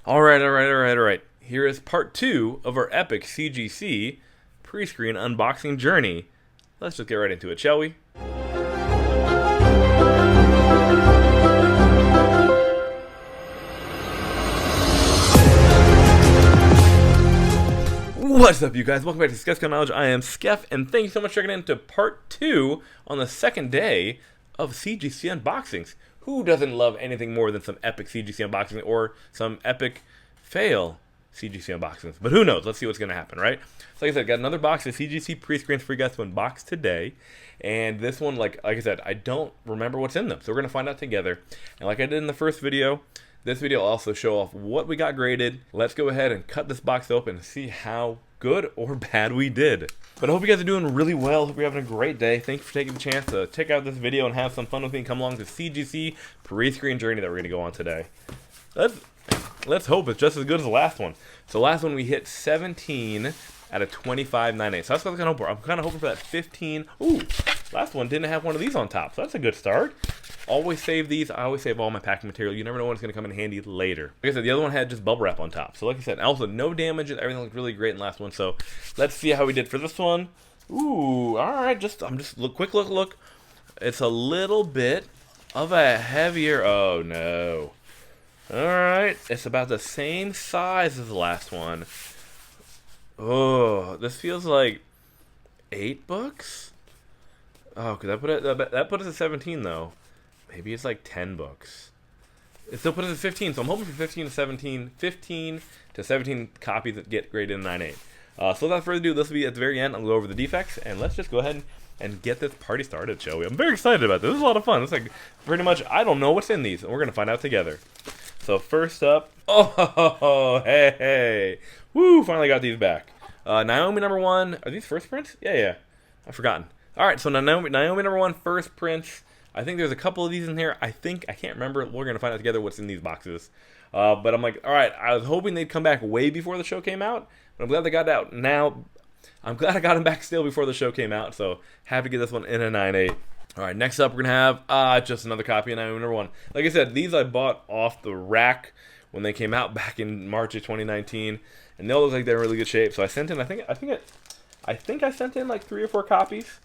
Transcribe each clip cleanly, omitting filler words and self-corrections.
Alright. Here is part 2 of our epic CGC pre-screen unboxing journey. Let's just get right into it, shall we? What's up, you guys? Welcome back to Skeff's Knowledge. I am Skeff, and thank you so much for checking into part 2 on the second day of CGC unboxings. Who doesn't love anything more than some epic CGC unboxing or some epic fail CGC unboxings? But who knows? Let's see what's going to happen, right? So like I said, got another box of CGC pre-screens for you guys to unbox today. And this one, like I said, I don't remember what's in them. So we're going to find out together. And like I did in the first video, this video will also show off what we got graded. Let's go ahead and cut this box open and see how good or bad we did. But I hope you guys are doing really well. Hope you're having a great day. Thank you for taking the chance to check out this video and have some fun with me and come along to the CGC pre-screen journey that we're going to go on today. Let's hope it's just as good as the last one. So last one we hit 17 out of 25.98. So that's what I'm going to hope for. I'm kind of hoping for that 15. Ooh, last one didn't have one of these on top. So that's a good start. Always save these. I always save all my packing material. You never know when it's going to come in handy later. Like I said, the other one had just bubble wrap on top. So like I said, also no damage. Everything looked really great in the last one. So let's see how we did for this one. Ooh, all right. Quick look. It's a little bit of a heavier. Oh no. All right. It's about the same size as the last one. Oh, this feels like 8 books. Oh, because that put us at 17 though. Maybe it's like 10 books. It still puts us at 15, so I'm hoping for 15 to 17 copies that get graded in 9.8. So without further ado, this will be at the very end. I'll go over the defects, and let's just go ahead and get this party started, shall we? I'm very excited about this. This is a lot of fun. It's like pretty much, I don't know what's in these, and we're going to find out together. So first up, hey. Woo, finally got these back. Naomi number 1. Are these first prints? Yeah. I've forgotten. All right, so Naomi number 1, first prints. I think there's a couple of these in here. I can't remember. We're going to find out together what's in these boxes. But I'm like, all right, I was hoping they'd come back way before the show came out. But I'm glad they got out now. I'm glad I got them back still before the show came out. So happy to get this one in a 9.8. All right, next up we're going to have just another copy of Naomi number 1. Like I said, these I bought off the rack when they came out back in March of 2019. And they all look like they're in really good shape. So I sent in, I think I sent in like 3 or 4 copies.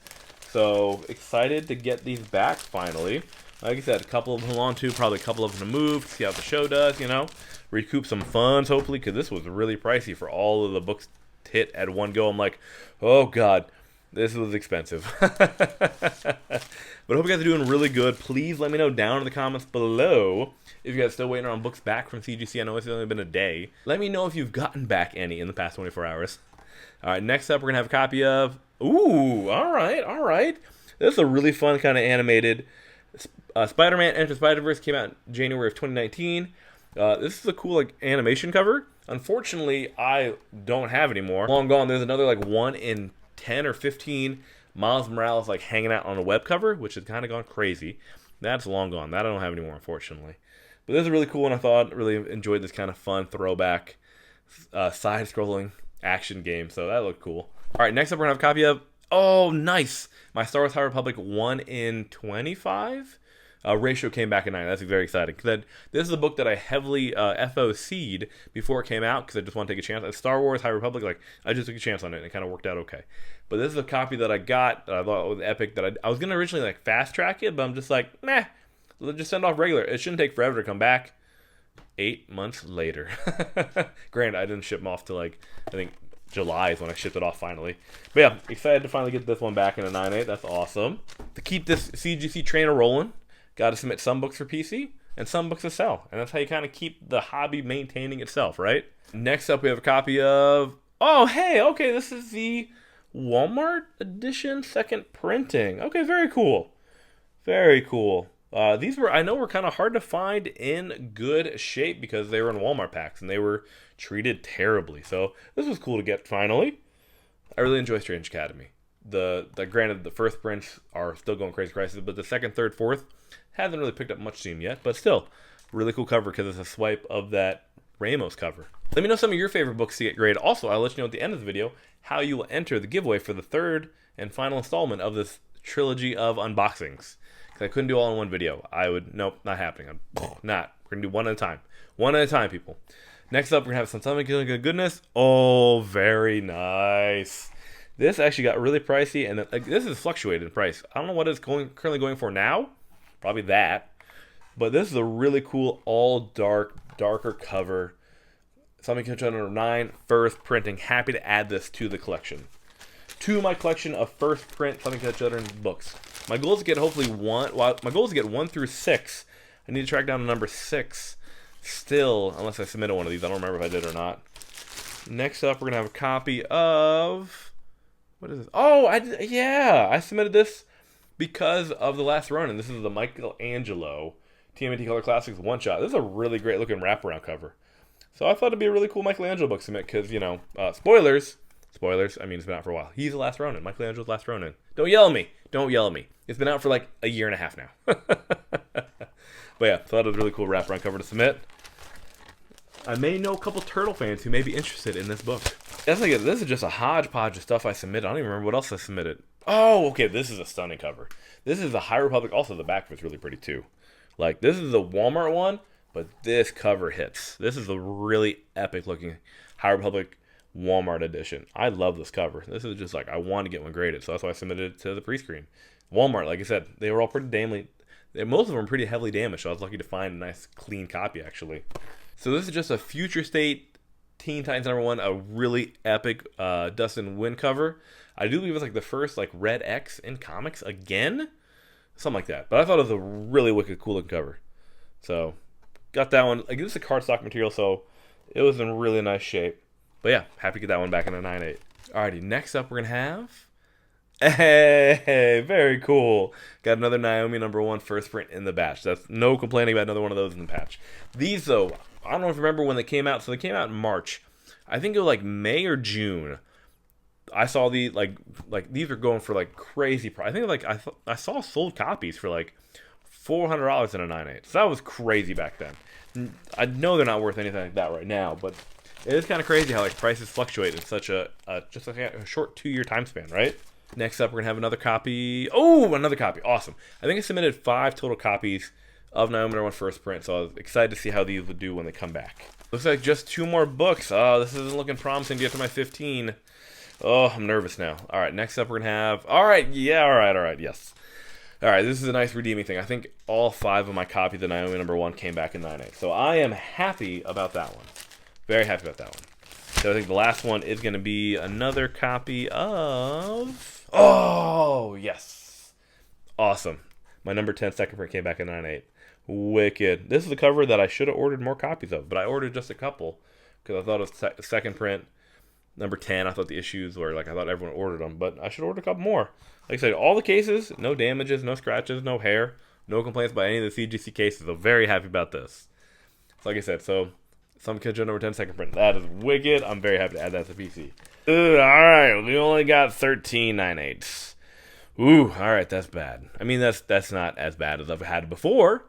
So excited to get these back finally. Like I said, a couple of them on too, probably a couple of them to move, see how the show does, you know. Recoup some funds hopefully, because this was really pricey for all of the books to hit at one go. I'm like, oh god, this was expensive. But I hope you guys are doing really good. Please let me know down in the comments below if you guys are still waiting on books back from CGC. I know it's only been a day. Let me know if you've gotten back any in the past 24 hours. All right, next up we're gonna have a copy of. Ooh, all right. This is a really fun kind of animated. Spider-Man Enter Spider-Verse came out in January of 2019. This is a cool like animation cover. Unfortunately, I don't have it anymore. Long gone. There's another like 1 in 10 or 15 Miles Morales like hanging out on a web cover, which has kind of gone crazy. That's long gone. That I don't have anymore, unfortunately. But this is really cool, and I thought really enjoyed this kind of fun throwback side-scrolling action game. So that looked cool. All right, next up we're gonna have a copy of. Oh, nice! My Star Wars High Republic 1 in 25 ratio came back at 9. That's very exciting. This is a book that I heavily FOC'd before it came out because I just want to take a chance. Star Wars High Republic, like I just took a chance on it and it kind of worked out okay. But this is a copy that I got that I thought was epic. That I was gonna originally like fast track it, but I'm just like, meh. Let's just send off regular. It shouldn't take forever to come back. 8 months later. Granted, I didn't ship them off till like I think July is when I shipped it off finally. But yeah, excited to finally get this one back in a 9.8. That's awesome. To keep this CGC trainer rolling, got to submit some books for PC and some books to sell. And that's how you kind of keep the hobby maintaining itself, right? Next up, we have a copy of. Oh, hey, okay, this is the Walmart edition second printing. Okay, very cool. Very cool. These were, I know, were kind of hard to find in good shape because they were in Walmart packs and they were treated terribly. So this was cool to get finally. I really enjoy Strange Academy. Granted, the first prints are still going crazy prices, but the second, third, fourth hasn't really picked up much steam yet. But still, really cool cover because it's a swipe of that Ramos cover. Let me know some of your favorite books to get graded. Also, I'll let you know at the end of the video how you will enter the giveaway for the third and final installment of this trilogy of unboxings. Because I couldn't do all in one video. Nope, not happening. We're going to do one at a time. One at a time, people. Next up, we're going to have some Stomach Killing Good Goodness. Oh, very nice. This actually got really pricey, and like, this is fluctuated in price. I don't know what it's currently going for now. Probably that. But this is a really cool, all darker cover. Stomach Killing number 9, first printing. Happy to add this to the collection. To my collection of first print Stomach Killing Children books. My goal is to get hopefully my goal is to get 1 through 6. I need to track down to number 6 still, unless I submitted one of these. I don't remember if I did or not. Next up, we're going to have a copy of... What is this? Oh, I submitted this because of The Last Ronin. This is the Michelangelo TMNT Color Classics one-shot. This is a really great looking wraparound cover. So I thought it'd be a really cool Michelangelo book to submit because, you know, spoilers. Spoilers, I mean, it's been out for a while. He's The Last Ronin. Michelangelo's Last Ronin. Don't yell at me. Don't yell at me. It's been out for like a year and a half now. But yeah, thought it was a really cool wraparound cover to submit. I may know a couple Turtle fans who may be interested in this book. This is just a hodgepodge of stuff I submitted. I don't even remember what else I submitted. Oh, okay, this is a stunning cover. This is the High Republic. Also, the back of it's really pretty too. Like, this is the Walmart one, but this cover hits. This is a really epic looking High Republic Walmart edition. I love this cover. This is just like, I want to get one graded, so that's why I submitted it to the pre-screen. Walmart, like I said, they were all pretty most of them were pretty heavily damaged, so I was lucky to find a nice clean copy actually. So this is just a Future State Teen Titans number 1, a really epic Dustin Wynn cover. I do believe it's like the first like Red X in comics again, something like that. But I thought it was a really wicked, cool looking cover. So got that one. Like, this is a cardstock material, so it was in really nice shape. But yeah, happy to get that one back in a 9.8. Alrighty, next up we're gonna have. Hey, very cool. Got another Naomi number 1 first print in the batch. That's no complaining about another one of those in the patch. These though, I don't know if you remember when they came out. So they came out in March. I think it was like May or June. I saw these like these are going for like crazy price. I think like I saw sold copies for like $400 in a 9.8. So that was crazy back then. I know they're not worth anything like that right now, but it is kind of crazy how like prices fluctuate in such a just like a short 2-year time span, right? Next up, we're gonna have another copy. Oh, another copy! Awesome. I think I submitted 5 total copies of Naomi number 1 first print, so I was excited to see how these would do when they come back. Looks like just 2 more books. Oh, this isn't looking promising to get to my 15. Oh, I'm nervous now. All right, next up we're gonna have. All right, yes. All right, this is a nice redeeming thing. I think all 5 of my copies of Naomi number 1 came back in 9.8, so I am happy about that one. Very happy about that one. So I think the last one is going to be another copy of... Oh, yes. Awesome. My number 10 second print came back in 9.8. Wicked. This is a cover that I should have ordered more copies of, but I ordered just a couple because I thought it was second print. Number 10, I thought the issues were like, I thought everyone ordered them, but I should order a couple more. Like I said, all the cases, no damages, no scratches, no hair, no complaints by any of the CGC cases. I'm very happy about this. So like I said, so... Some Kid Joe number 10 second print. That is wicked. I'm very happy to add that to PC. Alright, we only got 13 9.8s. Ooh, alright, that's bad. I mean, that's not as bad as I've had before.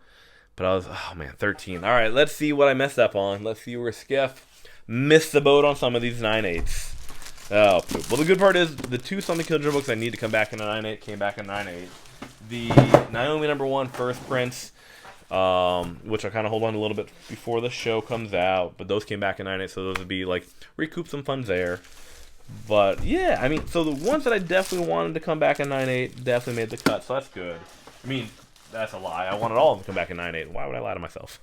But I was, oh man, 13. Alright, let's see what I messed up on. Let's see where Skeff missed the boat on some of these 9.8s. Oh, poop. Well, the good part is the 2 Something Kid Joe books I need to come back in a 9.8 came back in 9.8. The Naomi number 1 first prints, which I kind of hold on a little bit before the show comes out, but those came back in 9.8, so those would be like recoup some funds there. But yeah, I mean, so the ones that I definitely wanted to come back in 9.8 definitely made the cut, so that's good. I mean, that's a lie. I wanted all of them to come back in 9.8. Why would I lie to myself?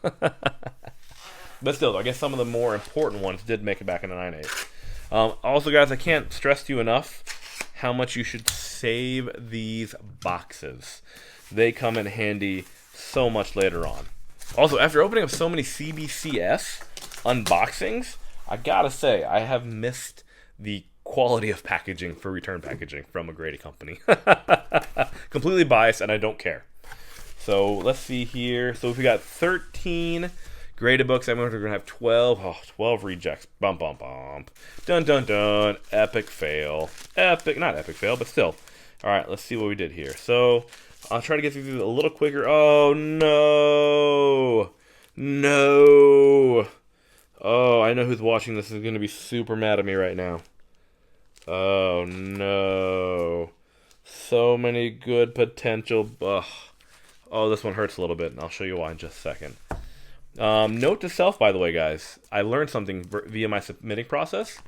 But still, I guess some of the more important ones did make it back in a 9.8. Also, guys, I can't stress to you enough how much you should save these boxes. They come in handy so much later on. Also, after opening up so many CBCS unboxings, I gotta say, I have missed the quality of packaging for return packaging from a Grady company. Completely biased, and I don't care. So, let's see here. So, if we got 13 graded books, I'm going to have 12. Oh, 12 rejects. Bump, bump, bump. Dun, dun, dun. Epic fail. Not epic fail, but still. Alright, let's see what we did here. So, I'll try to get through these a little quicker. Oh, no. No. Oh, I know who's watching this is going to be super mad at me right now. Oh, no. So many good potential. Ugh. Oh, this one hurts a little bit, and I'll show you why in just a second. Note to self, by the way, guys. I learned something via my submitting process.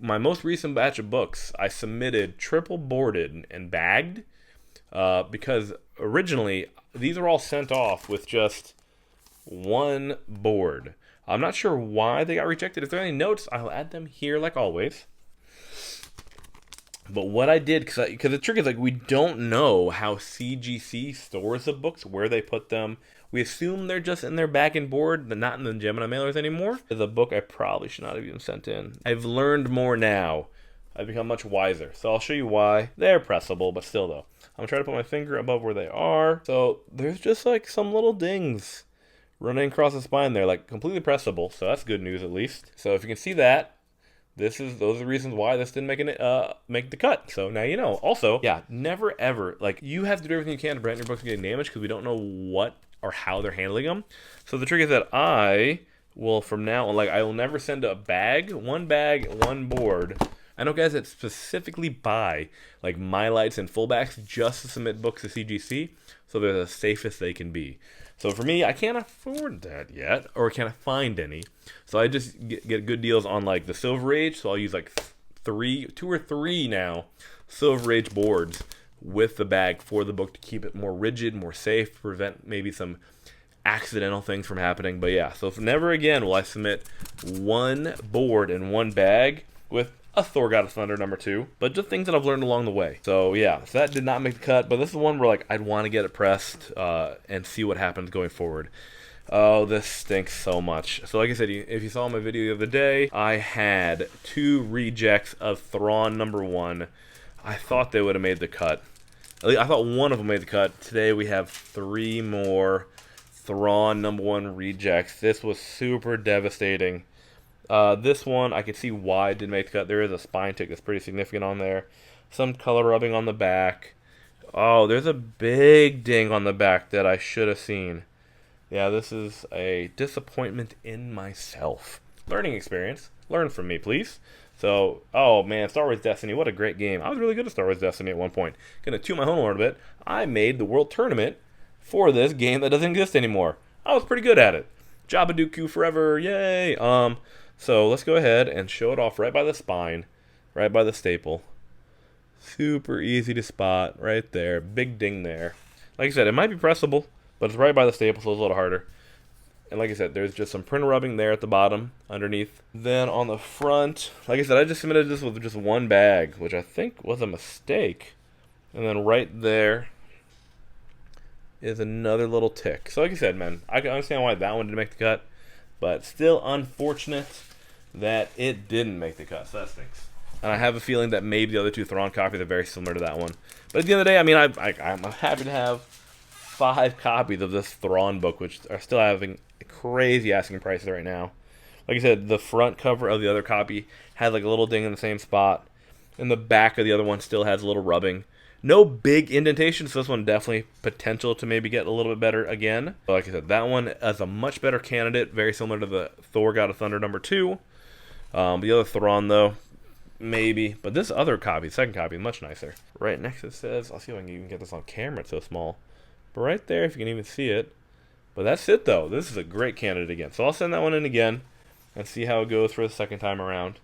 My most recent batch of books, I submitted triple boarded and bagged because originally these are all sent off with just one board. I'm not sure why they got rejected. If there are any notes, I'll add them here like always. But what I did, because the trick is, like, we don't know how CGC stores the books, where they put them. We assume they're just in their back and board, they're not in the Gemini mailers anymore. The book I probably should not have even sent in. I've learned more now. I've become much wiser. So I'll show you why. They're pressable, but still though. I'm going to try to put my finger above where they are. So there's just like some little dings running across the spine there, like completely pressable. So that's good news at least. So if you can see that, those are the reasons why this didn't make the cut. So now you know. Also, yeah, never ever, like, you have to do everything you can to prevent your books from getting damaged because we don't know what or how they're handling them. So the trick is that I will, from now on, like, I will never send a bag, one board. I know guys that specifically buy like my lights and fullbacks just to submit books to CGC, so they're the safest they can be. So for me, I can't afford that yet, or can't find any. So I just get good deals on like the Silver Age. So I'll use like two or three now Silver Age boards with the bag for the book to keep it more rigid, more safe, prevent maybe some accidental things from happening. But yeah, so never again will I submit one board and one bag with a Thor God of Thunder #2, but just things that I've learned along the way. So yeah, so that did not make the cut, but this is one where like I'd want to get it pressed and see what happens going forward. Oh, this stinks so much. So like I said, if you saw my video the other day, I had 2 rejects of Thrawn #1. I thought they would have made the cut. I thought one of them made the cut. Today we have 3 more Thrawn #1 rejects. This was super devastating. This one, I can see why it didn't make the cut. There is a spine tick that's pretty significant on there. Some color rubbing on the back. Oh, there's a big ding on the back that I should have seen. Yeah, this is a disappointment in myself. Learning experience. Learn from me, please. So, oh man, Star Wars Destiny, what a great game. I was really good at Star Wars Destiny at one point. Gonna toot my horn a little bit. I made the world tournament for this game that doesn't exist anymore. I was pretty good at it. Jabba forever, yay! So let's go ahead and show it off right by the spine, right by the staple. Super easy to spot right there. Big ding there. Like I said, it might be pressable, but it's right by the staple, so it's a little harder. And like I said, there's just some print rubbing there at the bottom, underneath. Then on the front, like I said, I just submitted this with just one bag, which I think was a mistake. And then right there is another little tick. So like I said, man, I can understand why that one didn't make the cut, but still unfortunate that it didn't make the cut. So that stinks. And I have a feeling that maybe the other 2 Thrawn copies are very similar to that one. But at the end of the day, I mean, I'm happy to have 5 copies of this Thrawn book, which are still having crazy asking prices right now. Like I said, the front cover of the other copy has like a little ding in the same spot, and the back of the other one still has a little rubbing. No big indentation, so this one definitely potential to maybe get a little bit better again. But like I said, that one is a much better candidate, very similar to the Thor God of Thunder #2. The other Thrawn, though, maybe. But this other copy, second copy, much nicer. Right next it says, I'll see if I can even get this on camera, it's so small. But right there, if you can even see it. But that's it, though. This is a great candidate again. So I'll send that one in again and see how it goes for the second time around.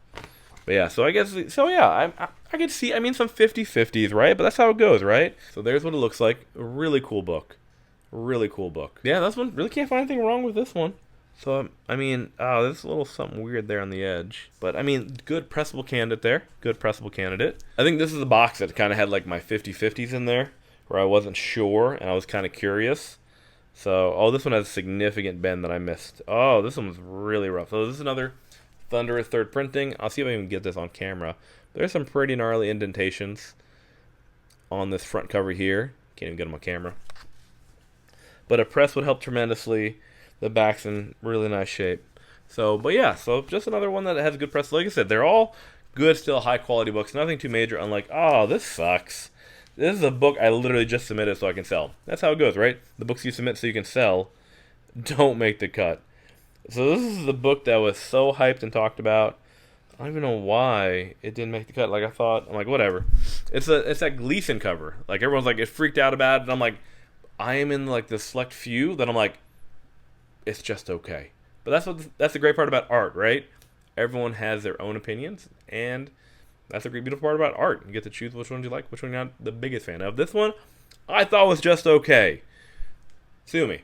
But yeah, so I guess, so yeah, I could see, I mean, some 50-50s, right? But that's how it goes, right? So there's what it looks like. A really cool book. Really cool book. Yeah, this one, really can't find anything wrong with this one. So, I mean, oh, there's a little something weird there on the edge. But, I mean, good pressable candidate there. Good pressable candidate. I think this is the box that kind of had, like, my 50-50s in there, where I wasn't sure, and I was kind of curious. So, oh, this one has a significant bend that I missed. Oh, this one was really rough. So, this is another Thunderous 3rd printing. I'll see if I can get this on camera. There's some pretty gnarly indentations on this front cover here. Can't even get them on camera. But a press would help tremendously. The back's in really nice shape. So, but yeah, so just another one that has good press. Like I said, they're all good, still high quality books. Nothing too major, unlike, oh, this sucks. This is a book I literally just submitted so I can sell. That's how it goes, right? The books you submit so you can sell don't make the cut. So this is the book that was so hyped and talked about. I don't even know why it didn't make the cut. Like I thought, I'm like, whatever. It's that Gleason cover. Like everyone's like, it freaked out about it. And I'm like, I am in like the select few that I'm like, it's just okay. But that's the great part about art, right? Everyone has their own opinions, and that's the great, beautiful part about art. You get to choose which ones you like, which one you're not the biggest fan of. This one, I thought was just okay. Sue me.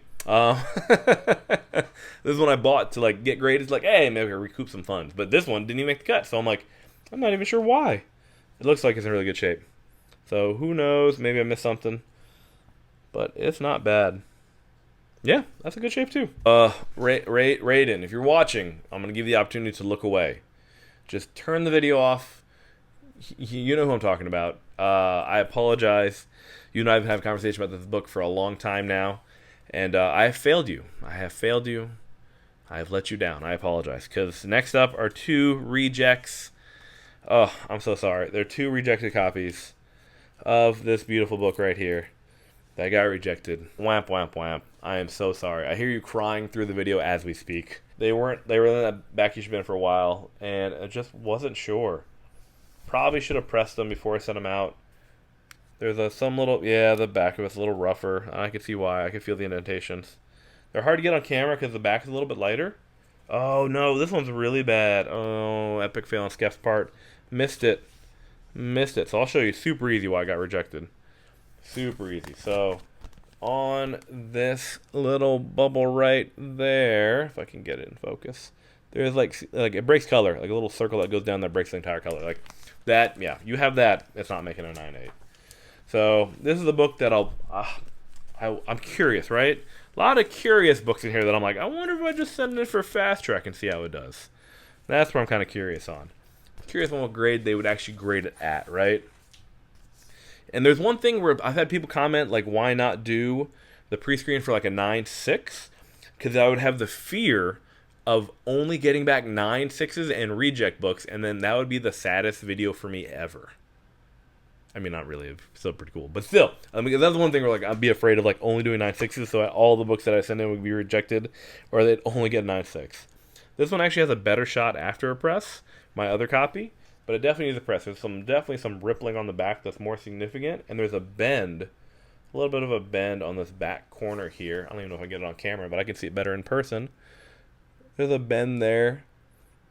This is one I bought to like get graded. Like, hey, maybe I can recoup some funds. But this one didn't even make the cut, so I'm like, I'm not even sure why. It looks like it's in really good shape. So who knows? Maybe I missed something, but it's not bad. Yeah, that's a good shape too. Raiden, if you're watching, I'm gonna give you the opportunity to look away. Just turn the video off. You know who I'm talking about. I apologize. You and I have had a conversation about this book for a long time now, and I have failed you. I have failed you. I have let you down. I apologize. Because next up are 2 rejects. Oh, I'm so sorry. There are 2 rejected copies of this beautiful book right here that got rejected. Whamp, whamp, whamp. I am so sorry. I hear you crying through the video as we speak. They were in that back issue bin for a while, and I just wasn't sure. Probably should have pressed them before I sent them out. There's the back of it's a little rougher. I can see why. I can feel the indentations. They're hard to get on camera because the back is a little bit lighter. Oh no, this one's really bad. Oh, epic fail on Skeff's part. Missed it. So I'll show you super easy why I got rejected. Super easy. So on this little bubble right there, if I can get it in focus, there's like it breaks color, like a little circle that goes down that breaks the entire color. Like that, yeah, you have that. It's not making a 9.8. So this is a book that I'm curious, right? A lot of curious books in here that I'm like, I wonder if I just send it for fast track and see how it does. That's where I'm kind of curious on. Curious on what grade they would actually grade it at, right? And there's one thing where I've had people comment, like, why not do the pre-screen for like a 9.6? Because I would have the fear of only getting back 9.6s and reject books, and then that would be the saddest video for me ever. I mean, not really. It's still pretty cool. But still, I mean, that's one thing where like I'd be afraid of like only doing 9.6s, so all the books that I send in would be rejected, or they'd only get 9.6. This one actually has a better shot after a press, my other copy, but it definitely needs a press. There's definitely some rippling on the back that's more significant, and there's a bend, a little bit of a bend on this back corner here. I don't even know if I can get it on camera, but I can see it better in person. There's a bend there.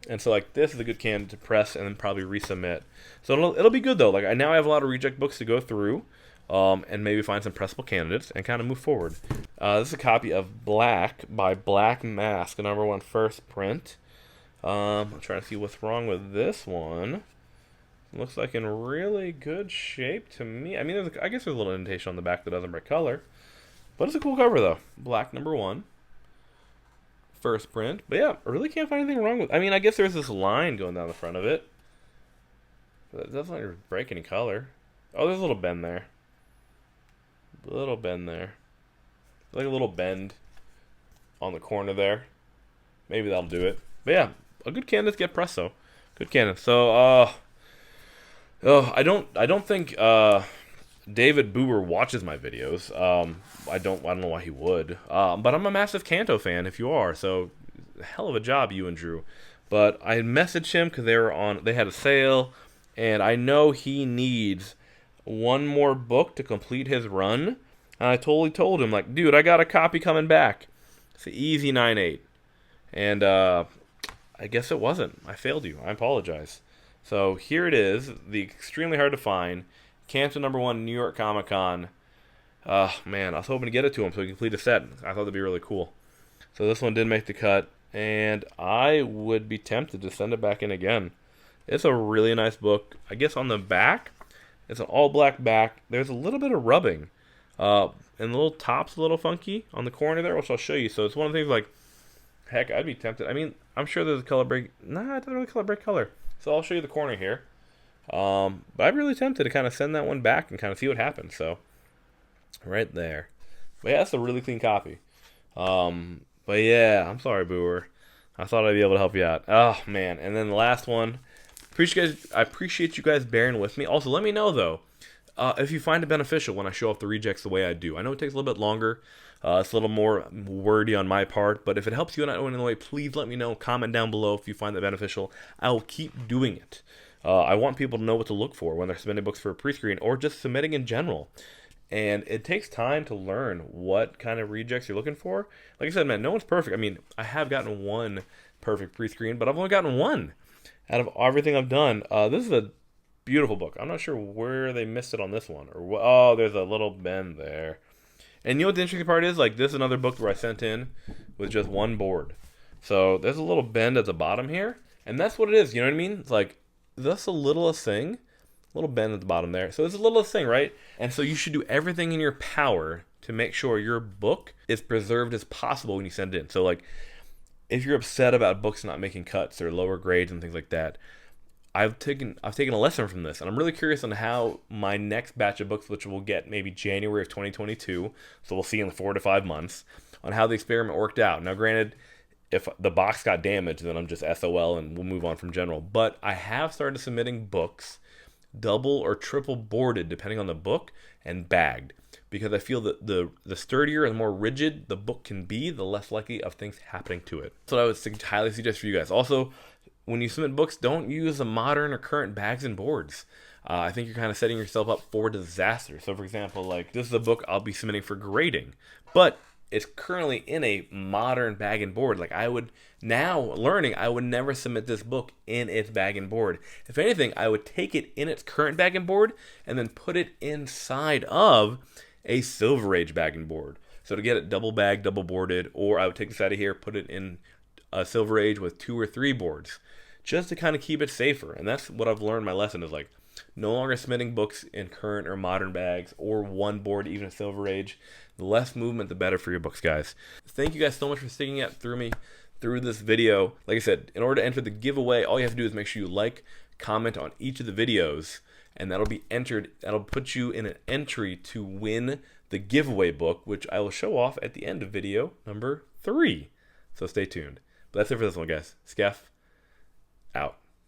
And so, like, this is a good candidate to press and then probably resubmit. So it'll be good, though. Like, I now have a lot of reject books to go through and maybe find some pressable candidates and kind of move forward. This is a copy of Black by Black Mask, #1 first print. I'm trying to see what's wrong with this one. It looks like in really good shape to me. I mean, I guess there's a little indentation on the back that doesn't break color. But it's a cool cover, though. Black #1. First print. But yeah, I really can't find anything wrong with it. I mean, I guess there's this line going down the front of it. But it doesn't like break any color. Oh, there's a little bend there. A little bend there. Like a little bend on the corner there. Maybe that'll do it. But yeah, a good candidate to get pressed though. Good candidate. So I don't think David Boober watches my videos. I don't know why he would. But I'm a massive Kanto fan if you are. So hell of a job, you and Drew. But I messaged him because they had a sale, and I know he needs one more book to complete his run. And I totally told him, like, dude, I got a copy coming back. It's an easy 9.8. And I guess it wasn't. I failed you. I apologize. So here it is, the extremely hard to find Kanto #1 New York Comic Con. Man, I was hoping to get it to him so he could complete a set. I thought that'd be really cool. So this one did make the cut, and I would be tempted to send it back in again. It's a really nice book. I guess on the back, it's an all-black back. There's a little bit of rubbing. And the little top's a little funky on the corner there, which I'll show you. So it's one of the things like, heck, I'd be tempted. I mean, I'm sure there's a color break. Nah, it doesn't really color break color. So I'll show you the corner here. But I'm really tempted to kind of send that one back and kind of see what happens. So, right there. But yeah, that's a really clean copy. But yeah, I'm sorry, Booer. I thought I'd be able to help you out. Oh, man. And then the last one. I appreciate you guys bearing with me. Also, let me know, though, if you find it beneficial when I show off the rejects the way I do. I know it takes a little bit longer. It's a little more wordy on my part. But if it helps you in any way, please let me know. Comment down below if you find that beneficial. I will keep doing it. I want people to know what to look for when they're submitting books for a pre-screen or just submitting in general. And it takes time to learn what kind of rejects you're looking for. Like I said, man, no one's perfect. I mean, I have gotten one perfect pre-screen, but I've only gotten one out of everything I've done. This is a beautiful book. I'm not sure where they missed it on this one. Oh, there's a little bend there. And you know what the interesting part is? Like, this is another book where I sent in with just one board. So there's a little bend at the bottom here. And that's what it is, you know what I mean? It's like, that's the littlest thing. Little bend at the bottom there. So it's the littlest thing, right? And so you should do everything in your power to make sure your book is preserved as possible when you send it in. So, like, if you're upset about books not making cuts or lower grades and things like that, I've taken a lesson from this, and I'm really curious on how my next batch of books, which we'll get maybe January of 2022, so we'll see in 4 to 5 months, on how the experiment worked out. Now, granted, if the box got damaged, then I'm just SOL and we'll move on from general. But I have started submitting books double or triple boarded, depending on the book, and bagged, because I feel that the sturdier and more rigid the book can be, the less likely of things happening to it. So I would highly suggest for you guys. Also, when you submit books, don't use the modern or current bags and boards. I think you're kind of setting yourself up for disaster. So, for example, like, this is a book I'll be submitting for grading, but it's currently in a modern bag and board. Like, I would never submit this book in its bag and board. If anything, I would take it in its current bag and board and then put it inside of a Silver Age bag and board. So to get it double bagged, double boarded, or I would take this out of here, put it in a Silver Age with 2 or 3 boards, just to kind of keep it safer. And that's what I've learned. My lesson is, like, no longer submitting books in current or modern bags or one board, even a Silver Age. The less movement, the better for your books, guys. Thank you guys so much for sticking it through this video. Like I said, in order to enter the giveaway, all you have to do is make sure you like, comment on each of the videos, and that'll be entered. That'll put you in an entry to win the giveaway book, which I will show off at the end of video number 3. So stay tuned. But that's it for this one, guys. Skeff.